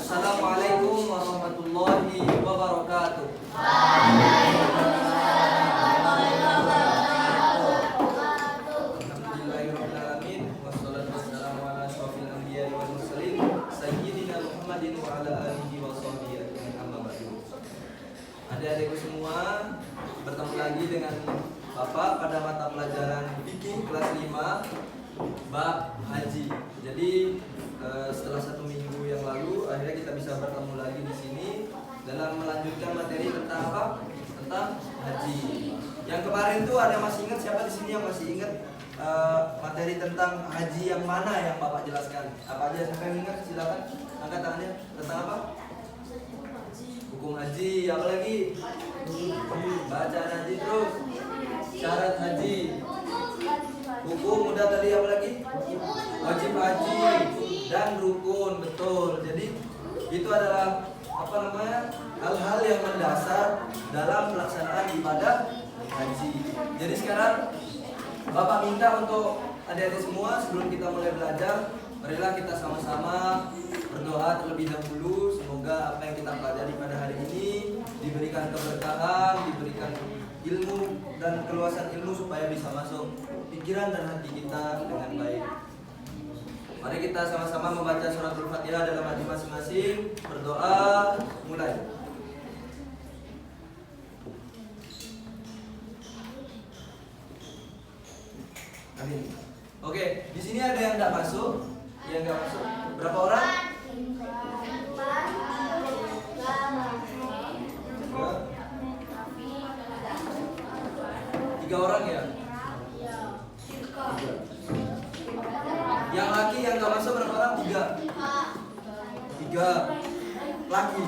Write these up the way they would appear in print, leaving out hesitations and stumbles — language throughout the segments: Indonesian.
Assalamualaikum warahmatullahi wabarakatuh. Alhamdulillahirrahmanirrahim. Wassalatu wassalamu ala asyrofil anbiya'i wal mursalin sayyidina Muhammadin wa ala alihi wa sahbihi ajma'in, amma ba'du. Adik-adikku semua, bertemu lagi dengan Bapak pada mata pelajaran fikih kelas 5 bab haji. Jadi setelah 1 minggu yang lalu akhirnya kita bisa bertemu lagi di sini dalam melanjutkan materi tentang apa? Tentang haji. Yang kemarin tuh ada masih ingat, siapa di sini yang masih ingat materi tentang haji yang mana yang Bapak jelaskan? Apa aja, siapa yang ingat? Silakan angkat tangannya. Tentang apa? Hukum haji, apa lagi? Bacaan haji, terus syarat haji. Hukum udah tadi, apa lagi? Wajib haji dan rukun, betul. Jadi itu adalah apa namanya? Hal-hal yang mendasar dalam pelaksanaan ibadah haji. Jadi sekarang Bapak minta untuk adik-adik semua sebelum kita mulai belajar, marilah kita sama-sama berdoa terlebih dahulu. Semoga apa yang kita pelajari pada hari ini diberikan keberkahan, diberikan ilmu dan keluasan ilmu supaya bisa masuk pikiran dan hati kita dengan baik. Mari kita sama-sama membaca suratul Fatihah dalam hati masing-masing. Berdoa, mulai. Amin. Oke, di sini ada yang enggak masuk? Yang enggak masuk. Berapa orang? 3 orang ya? Yang laki yang nggak masuk berapa orang? 3 laki.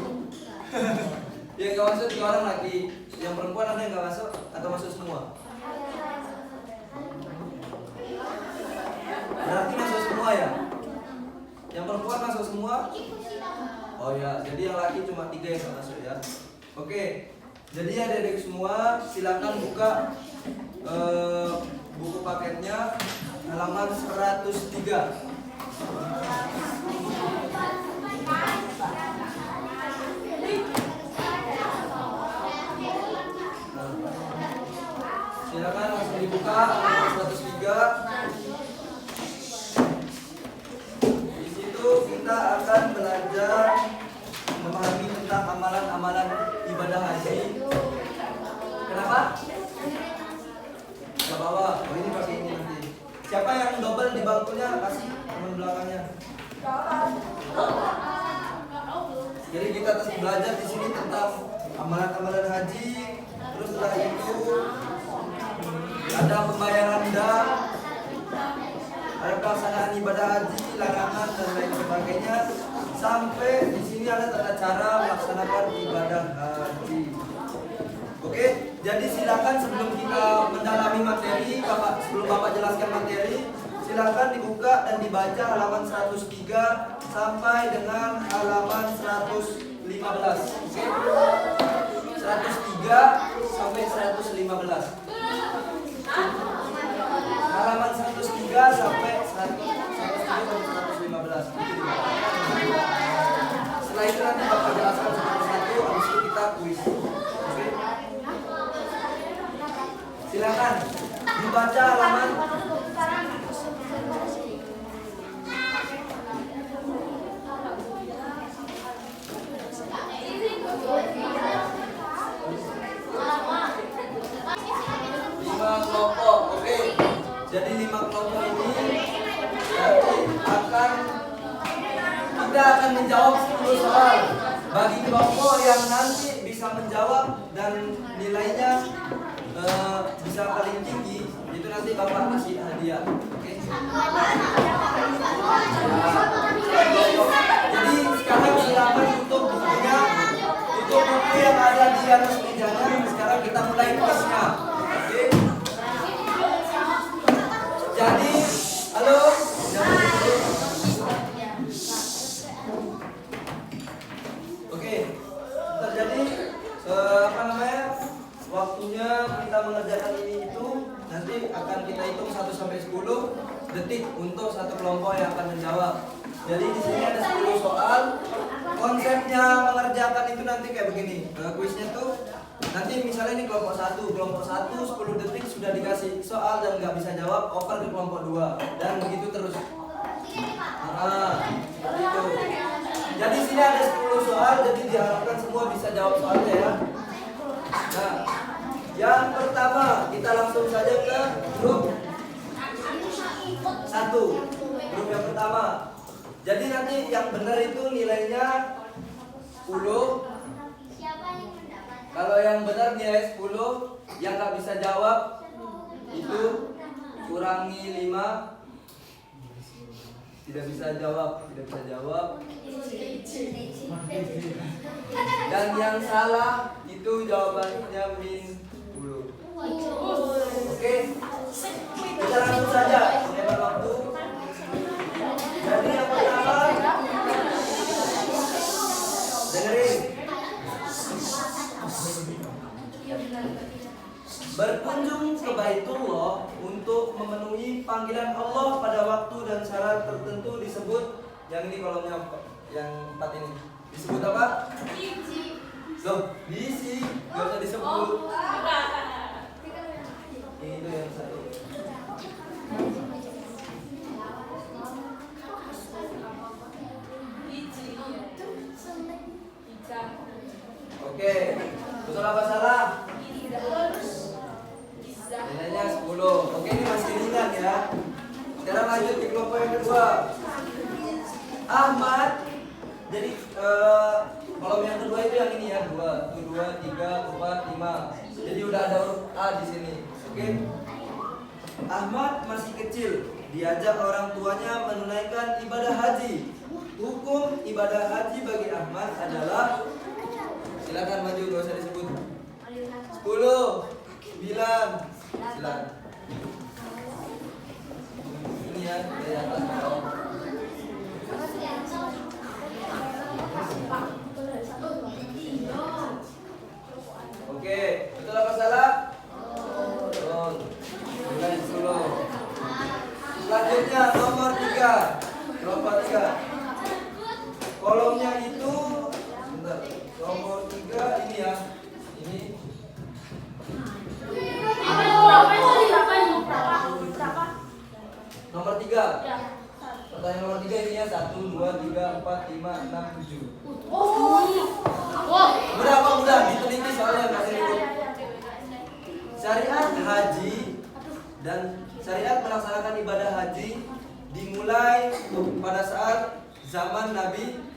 Yang nggak masuk 3 orang laki. Yang perempuan ada yang nggak masuk atau masuk semua? Berarti masuk semua ya? Yang perempuan masuk semua? Oh ya, jadi yang laki cuma 3 yang nggak masuk ya. Oke, jadi adik-adik semua silakan buka buku paketnya halaman 103. Silakan langsung dibuka halaman 103. Di situ kita akan belajar memahami tentang amalan-amalan ibadah haji. Kenapa? Ke bawah. Oh, ini pakai ini nanti. Siapa yang double di bangkunya? Kasih teman belakangnya. Jadi kita terus belajar di sini tentang amalan-amalan haji. Terus setelah itu ada pembayaran dam, ada pelaksanaan ibadah haji, larangan dan lain sebagainya. Sampai di sini ada tata cara melaksanakan ibadah haji. Oke, jadi silakan sebelum kita mendalami materi, sebelum Bapak jelaskan materi, silakan dibuka dan dibaca halaman 103 sampai dengan halaman 115. Oke? 103 sampai 115. Halaman 103 sampai 115. Setelah itu nanti Bapak jelaskan satu-satu, habis itu kita kuis. Oke? Silakan dibaca halaman 5 kelompok. Oke. Jadi 5 kelompok ini nanti kita akan menjawab 10 soal. Bagi kelompok yang nanti bisa menjawab dan nilainya bisa paling tinggi, itu nanti Bapak kasih hadiah. Oke? Jadi sekarang silakan tutup bukunya, tutup buku yang ada di atas mejanya. Sekarang kita mulai kuisnya. Oke? Jadi, halo. Oke. Terjadi apa namanya? Waktunya kita mengerjakan ini itu nanti akan kita hitung 1 sampai 10 detik untuk satu kelompok yang akan menjawab. Jadi di sini ada 10 soal. kerjakan itu nanti kayak begini. Kuisnya tuh nanti misalnya ini kelompok 1 10 detik sudah dikasih soal dan nggak bisa jawab, over ke kelompok 2 dan begitu terus. Gitu. Jadi sini ada 10 soal, jadi diharapkan semua bisa jawab soalnya ya. Nah, yang pertama kita langsung saja ke grup 1. Grup yang pertama. Jadi nanti yang benar itu nilainya 10. Kalau yang benar nilai 10, yang nggak bisa jawab itu kurangi 5. Tidak bisa jawab. Dan yang salah itu jawabannya min 10. Oke. Kita langsung saja hemat waktu. Jadi yang pertama, dengerin. Berkunjung ke Baitullah untuk memenuhi panggilan Allah pada waktu dan syarat tertentu disebut, yang ini kolomnya yang 4 ini disebut apa? Loh, bisi, gak usah disebut. Ini tuh yang 1. Oke, betul apa salah? Nilainya 10. Oke, ini masih ringan ya. Sekarang lanjut ke kelompok yang kedua. Ahmad. Jadi kolom yang kedua itu yang ini ya, 2, 3, 4, 5. Jadi udah ada huruf A di sini. Oke. Ahmad masih kecil, diajak orang tuanya menunaikan ibadah haji. Hukum ibadah haji bagi Ahmad adalah, silakan maju, gak usah disebut. 10, 9, silakan. Ini ya, dari atas ke bawah. Oke, betul apa salah? Betul. Nilai 10. Selanjutnya nomor 3. Kelompok 3. Kolomnya itu bentar. Nomor 3 ini ya. Ini. Nomor 3. Pertanyaan nomor 3 ini ya, 1, 2, 3, 4, 5, 6, 7. Mudah diteliti soalnya masih ikut. Syariat haji dan syariat melaksanakan ibadah haji dimulai pada saat zaman Nabi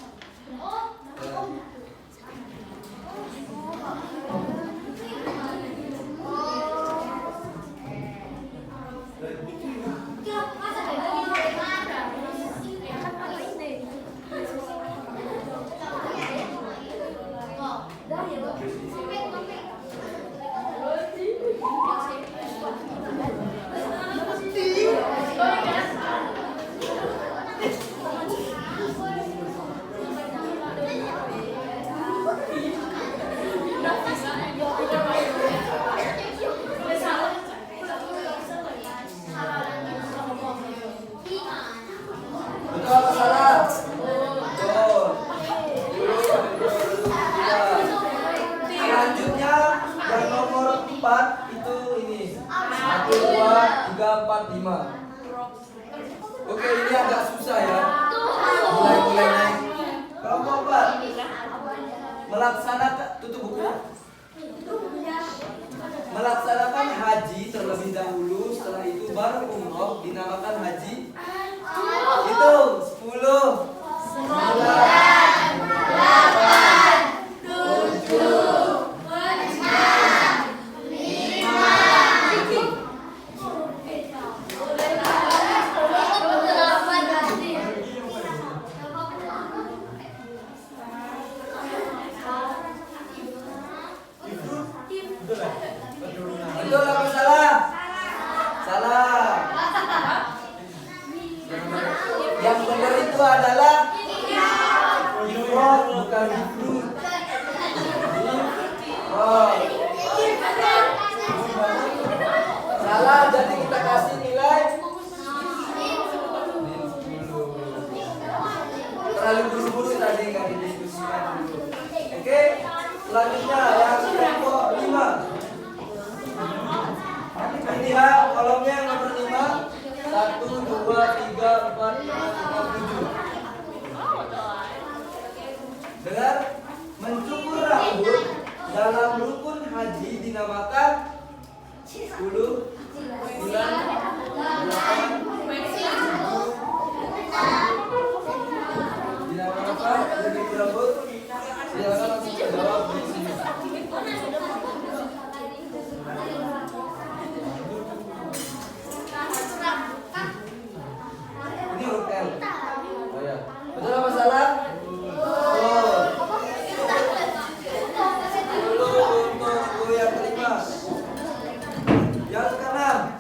Oke, ini agak susah ya. Mulai naik. Kelompok 4. Melaksanakan, tutup buku. Melaksanakan haji terlebih dahulu, setelah itu baru umroh, dinamakan haji. Hitung 10, 9, 8, 7. Betul apa salah? Salah. Yang benar itu adalah ifrad, bukan ifrud. Salah, jadi kita kasih nilai 10. Terlalu buru-buru tadi, nggak didiskusikan dulu. Oke, selanjutnya yang kelompok 5. Ini ya, kolomnya yang nomor 5. 1, 2, 3, 4, 5, 7. Dengar, mencukur rambut dalam rukun haji dinamakan 10, 9, 8, dinamakan apa? Mencukur rambut. Silakan langsung jawab di sini. Ini huruf L. Oh ya. Betul apa salah? Betul. Dulu untuk yang kelima. Yang keenam.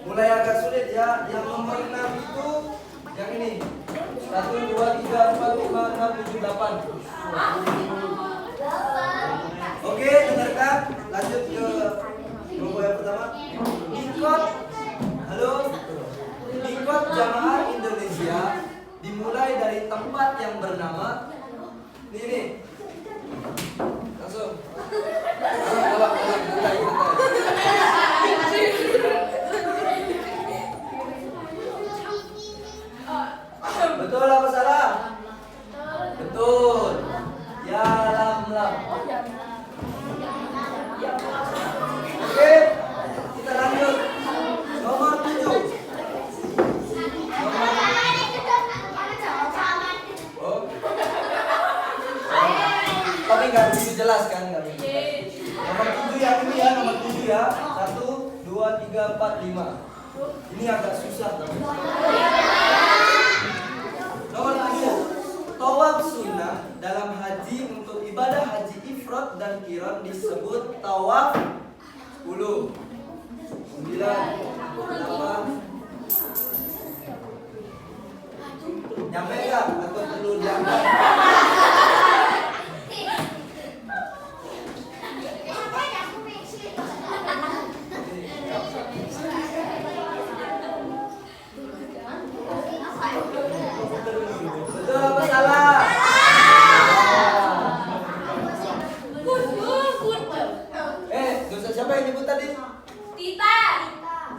Mulai agak sulit ya. Yang nomor 6 itu yang ini. 1, 2, 3, 4, 5, 6, 7, 8. Oke, dengarkan. Lanjut ke kelompok yang pertama. Ikot. Halo. Ikot jamaah Indonesia dimulai dari tempat yang bernama ini. Langsung. Santai. Betul apa salah? Betul. Ya lam. Oke, kita lanjut. Nomor 7. Oh. Tapi nggak begitu jelas kan? Nomor 7 yang ini ya, nomor 7 ya. 1, 2, 3, 4, 5. Ini agak susah kan? Nomor 7. Tawaf sunnah dalam haji untuk ibadah haji ifrad dan qiran disebut tawaf 10, 9, 8. Nyampe enggak? Atau perlu diangkat? Betul apa salah? Dosa siapa yang nyebut tadi? Tita.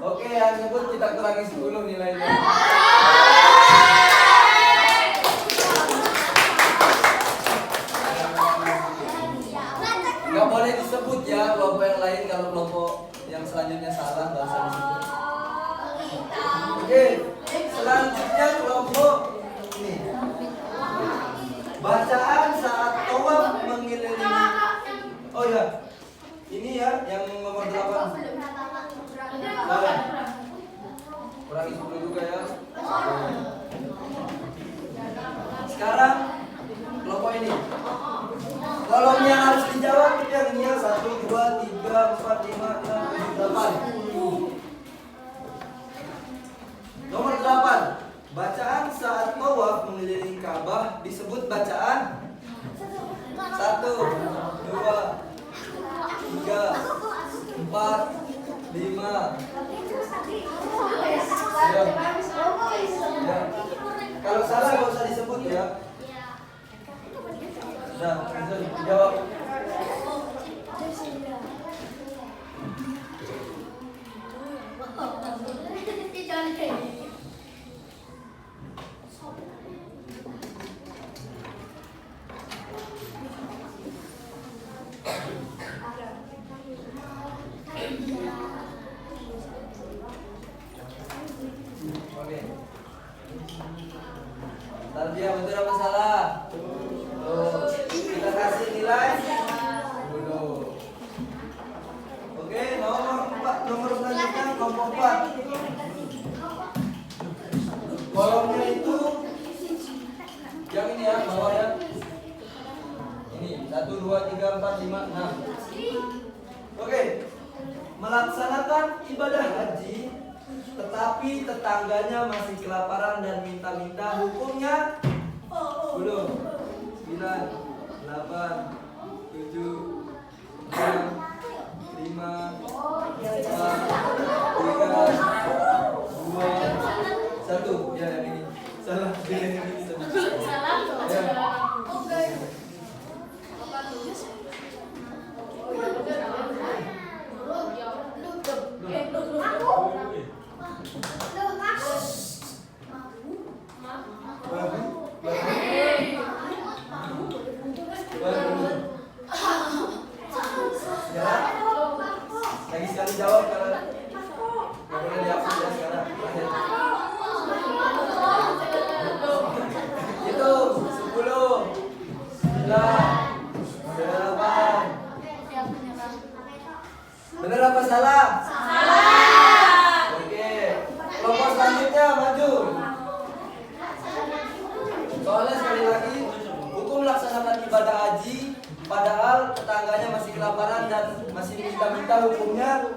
Oke, yang nyebut kita kurangi 10 nilainya. Gak boleh disebut ya kelompok yang lain. Kalau kelompok yang selanjutnya salah gak usah disebut. Oke, selanjutnya kelompok ini. Bacaan saat tawaf mengelilingi. Oh ya, ini ya yang nomor 8. Kurangi 10 juga ya. Sekarang kelompok ini. Kolomnya harus dijawab yang ini ya. 1, 2, 3, 4, 5, 6, 7, 8. Nomor 8. Bacaan saat tawaf mengelilingi Ka'bah disebut bacaan 1, 2, 3, 4, 5. Ya. Kalau salah gak usah disebut ya. Nah, langsung jawab. Oke. Tarbiyah betul apa salah? Tuh, kita kasih nilai dulu. Oke, nomor 4, nomor selanjutnya kelompok 4. Kolomnya itu yang ini ya, bawah ya. Ini 1, 2, 3, 4, 5, 6. Oke. Melaksanakan ibadah haji tetapi tetangganya masih kelaparan dan minta-minta, hukumnya 10, 9, 8, 7, 6, 5, 4, 3, 2, 1. Ya, yang ini. Salah, pilih yang ini. Salah. Ya. kelaparan dan masih minta hukumnya.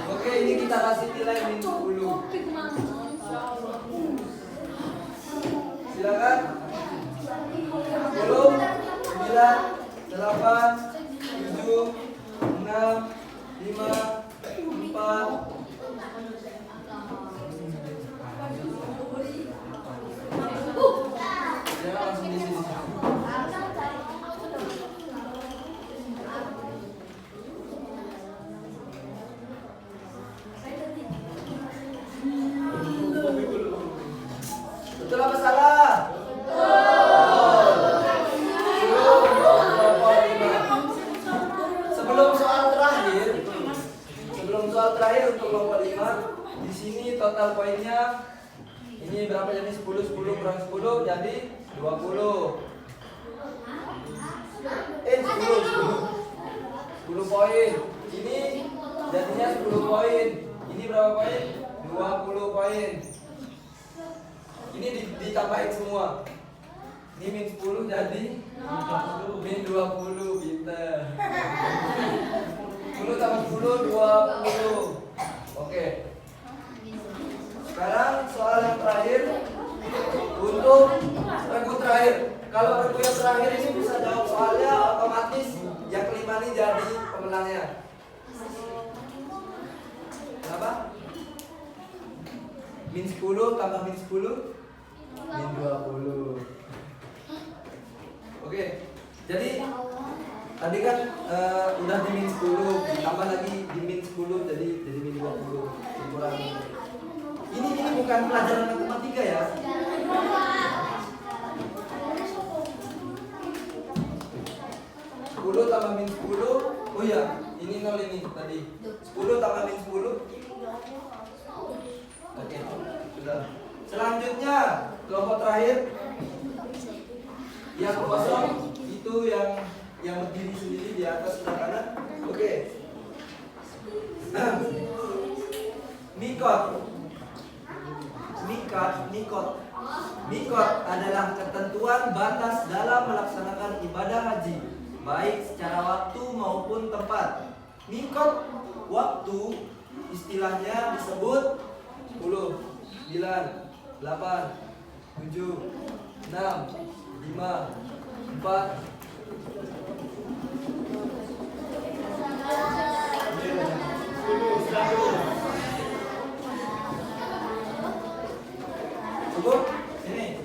Oke, ini kita kasih nilai min 10. Silakan. 10, 9, 8, 7, 6, 5, 4. Jangan langsung di sini. Betul apa salah? Sebelum soal terakhir untuk kelompok 5, di sini total poinnya ini berapa jadi 10 kurang 10 jadi 20. 10 poin. Ini jadinya 10 poin. Ini berapa poin? 20 poin. Ini ditambahin semua. Ini min 10 jadi min 20. Pinter. 10 tambah 10 20. Oke. Sekarang soal yang terakhir untuk regu terakhir. Kalau regu yang terakhir ini bisa jawab soalnya otomatis yang kelima ini jadi pemenangnya. Kenapa? Min 10 tambah min 10 min 20. Oke. Jadi tadi kan udah di min 10 ditambah lagi di min 10 jadi min 20 dikurangi. Ini bukan pelajaran matematika ya. 10 tambah min 10. Oh iya, ini 0 ini tadi. 10 tambah min 10. Oke, sudah. Selanjutnya kelompok terakhir yang kosong itu yang berdiri sendiri di atas sebelah kanan. Oke. Mikot adalah ketentuan batas dalam melaksanakan ibadah haji, baik secara waktu maupun tempat. Mikot waktu istilahnya disebut 10, 9, 8, 7, 6, 5, 4. Cukup? Ini.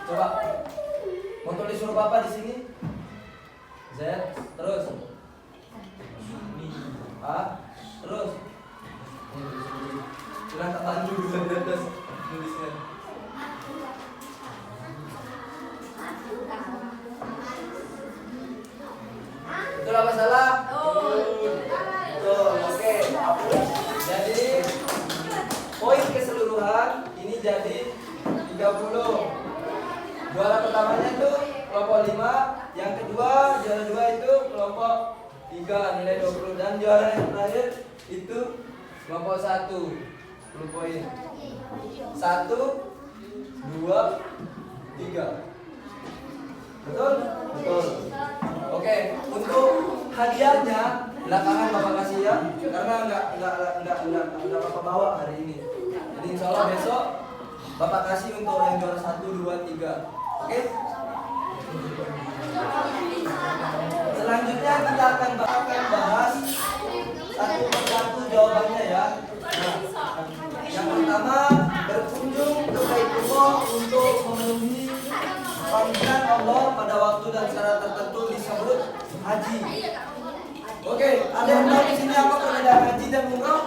Coba. Mau tulis huruf apa di sini? Z, terus A, terus sudah tak bantu bisa di atas tulisnya. Betul apa salah? Betul, oke. Jadi poin keseluruhan ini jadi 30. Juara pertamanya itu kelompok 5, yang kedua juara 2 itu kelompok 3 nilai 20 dan juara yang terakhir itu kelompok 1 10 poin. 1, 2, 3. Betul? Betul. Oke, untuk hadiahnya belakangan Bapak kasih ya, karena enggak Bapak bawa hari ini. Jadi insya Allah besok Bapak kasih untuk yang juara 1, 2, 3. Oke? Selanjutnya kita akan bahas satu persatu jawabannya ya. Nah, yang pertama berkunjung ke Baitullah untuk memenuhi panggilan Allah pada waktu dan syarat tertentu disebut haji. Oke, ada yang tahu di sini apa perbedaan haji dan umroh?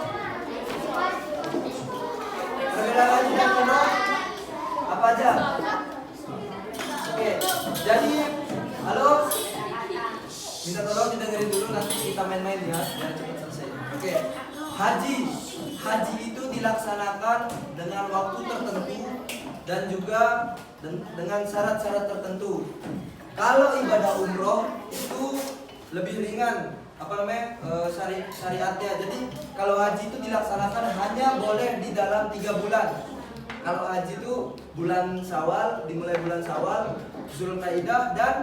Perbedaan haji dan umroh apa aja? Oke, jadi halo, minta tolong didengerin dulu nanti kita main-main ya, biar cepat selesai. Oke, haji itu dilaksanakan dengan waktu tertentu dan juga dengan syarat-syarat tertentu. Kalau ibadah umroh itu lebih ringan syariatnya. Jadi kalau haji itu dilaksanakan hanya boleh di dalam 3 bulan. Kalau haji itu bulan Syawal, dimulai bulan Syawal, Zulkaidah dan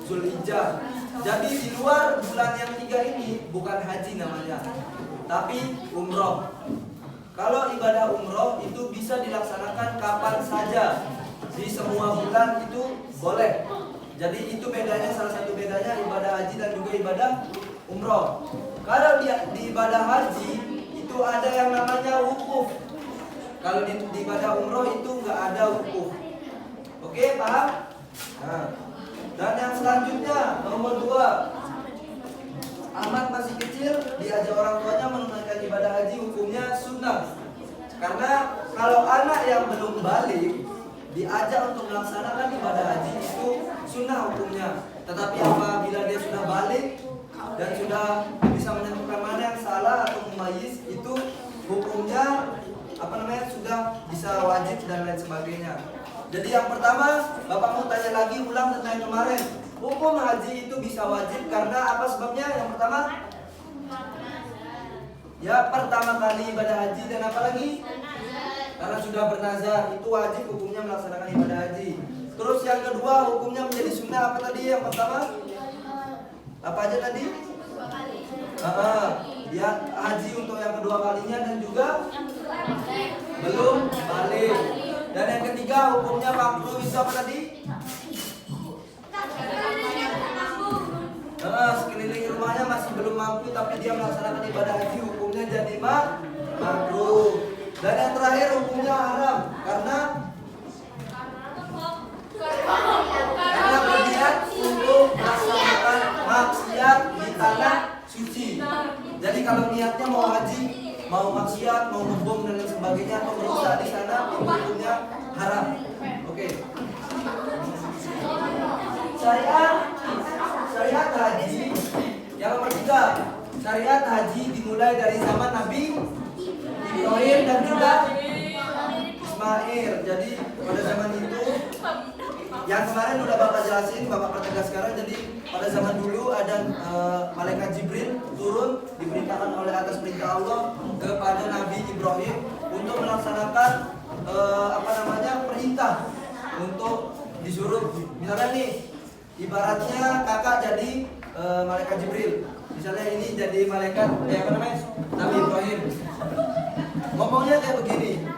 Zulhijjah. Jadi di luar bulan yang 3 ini bukan haji namanya, tapi umroh. Kalau ibadah umroh itu bisa dilaksanakan kapan saja, di semua bulan itu boleh. Jadi itu bedanya, salah satu bedanya ibadah haji dan juga ibadah umroh. Kalau di ibadah haji itu ada yang namanya wukuf. Kalau di ibadah umroh itu nggak ada wukuf. Oke, paham? Nah, dan yang selanjutnya nomor 2, anak masih kecil diajak orang tuanya menunaikan ibadah haji, hukumnya sunnah. Karena kalau anak yang belum balik diajak untuk melaksanakan ibadah haji itu sunnah hukumnya. Tetapi apabila dia sudah balik dan sudah bisa menentukan mana yang salah atau mumayyiz, itu hukumnya sudah bisa wajib dan lain sebagainya. Jadi yang pertama, Bapak mau tanya lagi ulang tentang yang kemarin. Hukum haji itu bisa wajib karena apa sebabnya? Yang pertama, ya pertama kali ibadah haji, dan apa lagi? Karena sudah bernazar, itu wajib hukumnya melaksanakan ibadah haji. Terus yang kedua, hukumnya menjadi sunnah. Apa tadi yang pertama? Apa aja tadi? Ya haji untuk yang kedua kalinya dan juga belum balik. Dan yang ketiga, hukumnya makruh. Itu apa tadi? Sekeliling rumahnya masih belum mampu tapi dia melaksanakan ibadah haji, hukumnya jadi makruh. Dan yang terakhir, hukumnya haram karena berniat untuk melaksanakan maksiat di tanah suci. Jadi kalau niatnya mau haji, mau maksiat, mau ngebom dan lain sebagainya atau merusak di sana, itu hukumnya haram. Oke. Syariat haji yang nomor 3. Syariat haji dimulai dari zaman Nabi Ibrahim dan juga Ismail. Jadi pada zaman itu, yang kemarin udah Bapak jelasin, Bapak pertegas sekarang. Jadi pada zaman dulu ada malaikat Jibril turun, diperintahkan oleh atas perintah Allah kepada Nabi Ibrahim untuk melaksanakan perintah untuk disuruh. Misalnya nih, ibaratnya kakak jadi malaikat Jibril. Misalnya ini jadi malaikat Nabi Ibrahim. Ngomongnya kayak begini,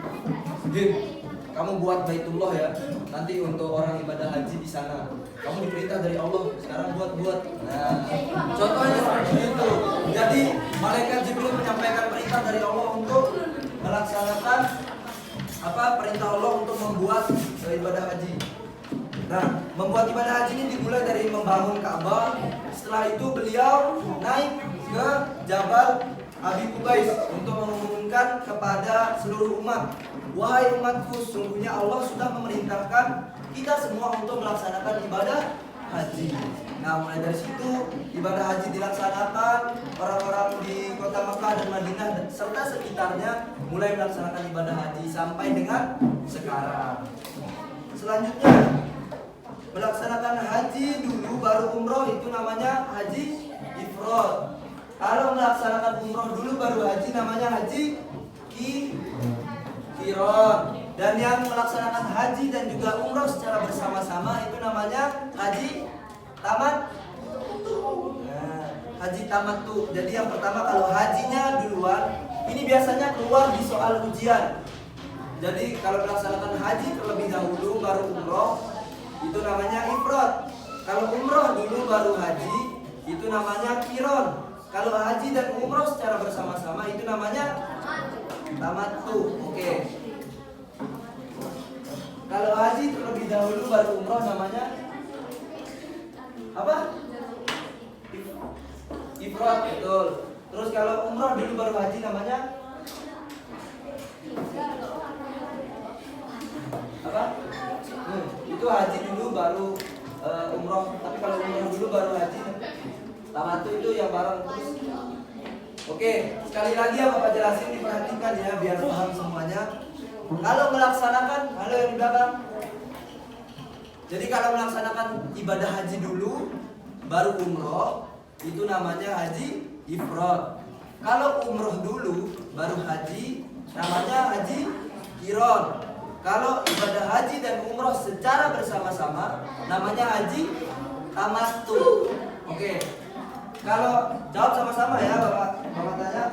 Jin, kamu buat Baitullah ya, nanti untuk orang ibadah haji di sana. Kamu diperintah dari Allah, sekarang buat. Nah, contohnya seperti itu. Jadi malaikat Jibril menyampaikan perintah dari Allah untuk melaksanakan perintah Allah untuk membuat ibadah haji. Nah, membuat ibadah haji ini dimulai dari membangun Ka'bah. Setelah itu beliau naik ke Jabal Abi Qubais untuk mengumumkan kepada seluruh umat, wahai umatku, sungguhnya Allah sudah memerintahkan kita semua untuk melaksanakan ibadah haji. Nah, mulai dari situ ibadah haji dilaksanakan. Orang-orang di kota Mekah dan Madinah serta sekitarnya mulai melaksanakan ibadah haji sampai dengan sekarang. Selanjutnya, melaksanakan haji dulu baru umroh, itu namanya haji ifrad. Kalau melaksanakan umroh dulu baru haji namanya haji qiran. Dan yang melaksanakan haji dan juga umroh secara bersama-sama itu namanya haji tamattu. Nah, haji tamattu. Jadi yang pertama kalau hajinya duluan, ini biasanya keluar di soal ujian. Jadi kalau melaksanakan haji terlebih dahulu baru umroh, itu namanya ifrad. Kalau umroh dulu baru haji, itu namanya qiran. Kalau haji dan umroh secara bersama-sama itu namanya tamattu. Oke. Kalau haji terlebih dahulu baru umroh namanya apa? Ifrad, betul. Terus kalau umroh dulu baru haji namanya apa? Itu haji dulu baru umroh. Tapi kalau umroh dulu baru haji, tamattu itu yang bareng terus. Oke, sekali lagi ya Bapak jelasin, diperhatikan ya biar paham semuanya. Kalau melaksanakan, halo yang di belakang. Jadi kalau melaksanakan ibadah haji dulu baru umroh, itu namanya haji ifrad. Kalau umroh dulu baru haji, namanya haji qiran. Kalau ibadah haji dan umroh secara bersama-sama, namanya haji tamattu. Oke. Kalau jawab sama-sama ya, Bapak tanya.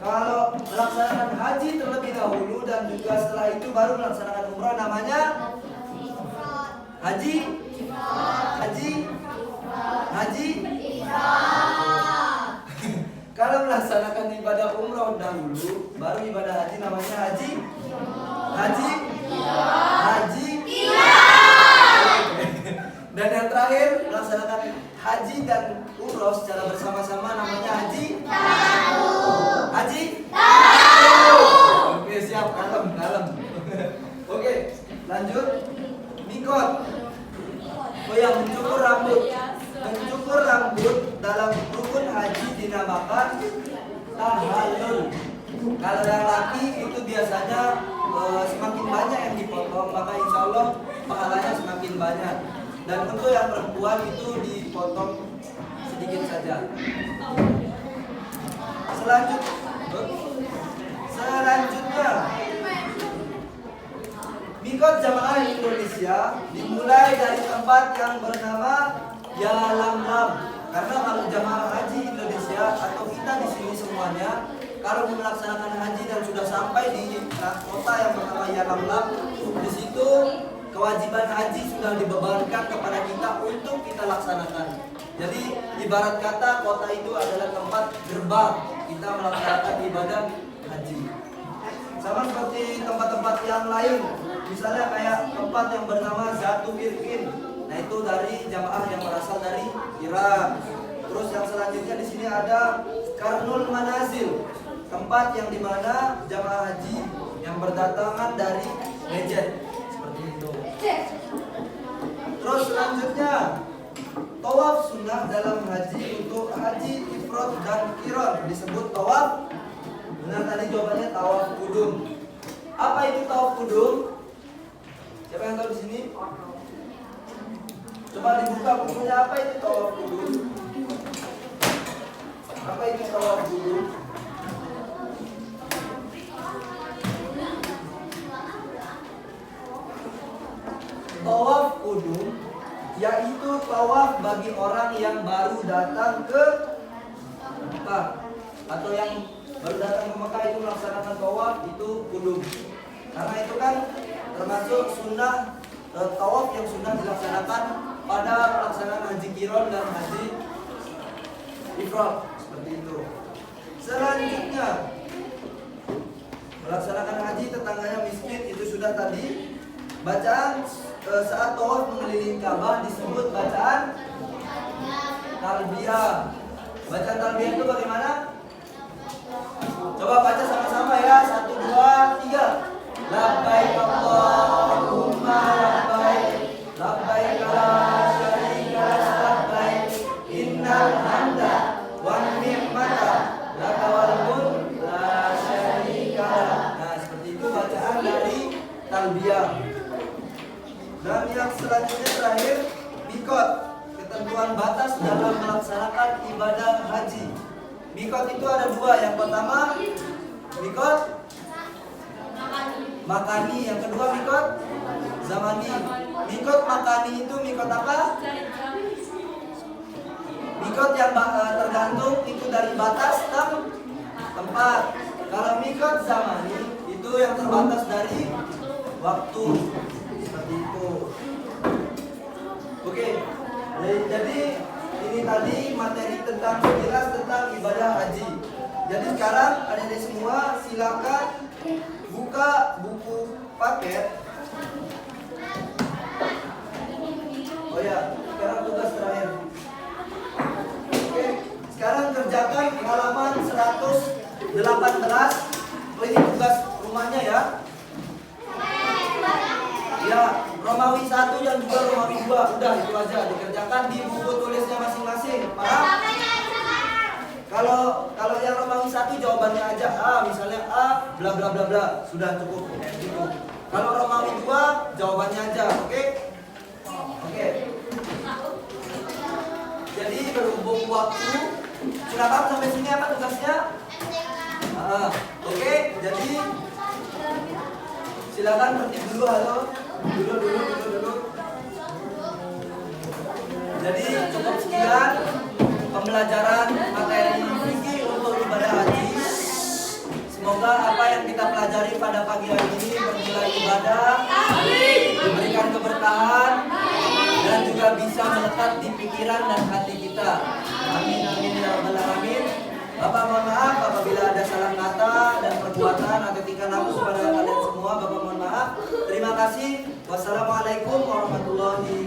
Kalau melaksanakan haji terlebih dahulu dan juga setelah itu baru melaksanakan umroh, namanya haji Kalau melaksanakan ibadah umroh dahulu baru ibadah haji, namanya haji dan yang terakhir melaksanakan haji dan umroh secara bersama-sama, namanya haji Oke, siap, kalem. Oke, lanjut. Mikot. Oh ya, mencukur rambut dalam rukun haji dinamakan tahallul. Kalau yang laki itu biasanya semakin banyak yang dipotong, maka insya Allah pahalanya semakin banyak. Dan untuk yang perempuan itu dipotong sedikit saja. Selanjutnya, mikot jamaah Indonesia dimulai dari tempat yang bernama Yalamlam. Karena kalau jamaah haji Indonesia atau kita di sini semuanya, kalau melaksanakan haji dan sudah sampai di kota yang bernama Yalamlam, di situ kewajiban haji sudah dibebankan kepada kita untuk kita laksanakan. Jadi ibarat kata kota itu adalah tempat gerbang kita melaksanakan ibadah haji. Sama seperti tempat-tempat yang lain, misalnya kayak tempat yang bernama Zatu Irkin. Nah itu dari jamaah yang berasal dari Irak. Terus yang selanjutnya di sini ada Karnul Manazil, tempat yang dimana jamaah haji yang berdatangan dari Najd, seperti itu. Terus selanjutnya tawaf sunnah dalam haji untuk haji ifrad dan qiran disebut tawaf. Benar tadi jawabannya tawaf kudum. Apa itu tawaf kudum? Siapa yang tahu di sini? Coba dibuka bukunya, apa itu tawaf kudum? Apa itu tawaf kudum? Tawaf kudum yaitu tawaf bagi orang yang baru datang ke Mekah atau yang baru datang ke Mekah itu melaksanakan tawaf, itu kudum. Karena itu kan termasuk sunnah tawaf yang sunnah dilaksanakan pada pelaksanaan haji qiran dan haji ifrad, seperti itu. Selanjutnya melaksanakan haji tetangganya miskin, itu sudah tadi. Bacaan saat tawaf mengelilingi Ka'bah disebut bacaan talbiyah. Bacaan talbiyah itu bagaimana? Coba baca sama-sama ya. 1, 2, 3. Labbaik Allahumma labbaik, labbaik la syarika lak labbaik, innal hamda wan ni'mata laka wal mulk la syarika lak. Nah, seperti itu bacaan dari talbiyah. Dan yang selanjutnya terakhir, mikot, ketentuan batas dalam melaksanakan ibadah haji. Mikot itu ada dua. Yang pertama mikot makani, yang kedua mikot zamani. Mikot makani itu mikot apa? Mikot yang tergantung itu dari batas tempat. Kalau mikot zamani itu yang terbatas dari waktu, seperti itu. Oke, jadi ini tadi materi tentang sekilas tentang ibadah haji. Jadi sekarang adik-adik semua silakan buka buku paket. Oh ya, sekarang tugas terakhir. Oke, sekarang kerjakan halaman 118. Oh, ini tugas rumahnya ya. Ya, Romawi 1 dan juga Romawi 2. Udah, itu aja dikerjakan di buku tulisnya masing-masing. Paham? Kalau yang Romawi 1 jawabannya aja A, misalnya A bla bla bla bla, sudah cukup gitu. Kalau Romawi 2 jawabannya aja, oke? Oke. Jadi berhubung waktu. Sudah paham sampai sini apa tugasnya? Oke, jadi silakan tertib dulu. Halo, dulu. Jadi cukup sekian pembelajaran materi fikih untuk ibadah haji. Semoga apa yang kita pelajari pada pagi hari ini bernilai ibadah, diberikan keberkahan, dan juga bisa melekat di pikiran dan hati kita. Amin amin ya rabbal alamin. Bapak mohon maaf apabila ada salah kata dan perbuatan atau tingkah laku pada kalian semua. Bapak mohon maaf. Terima kasih. Wassalamualaikum warahmatullahi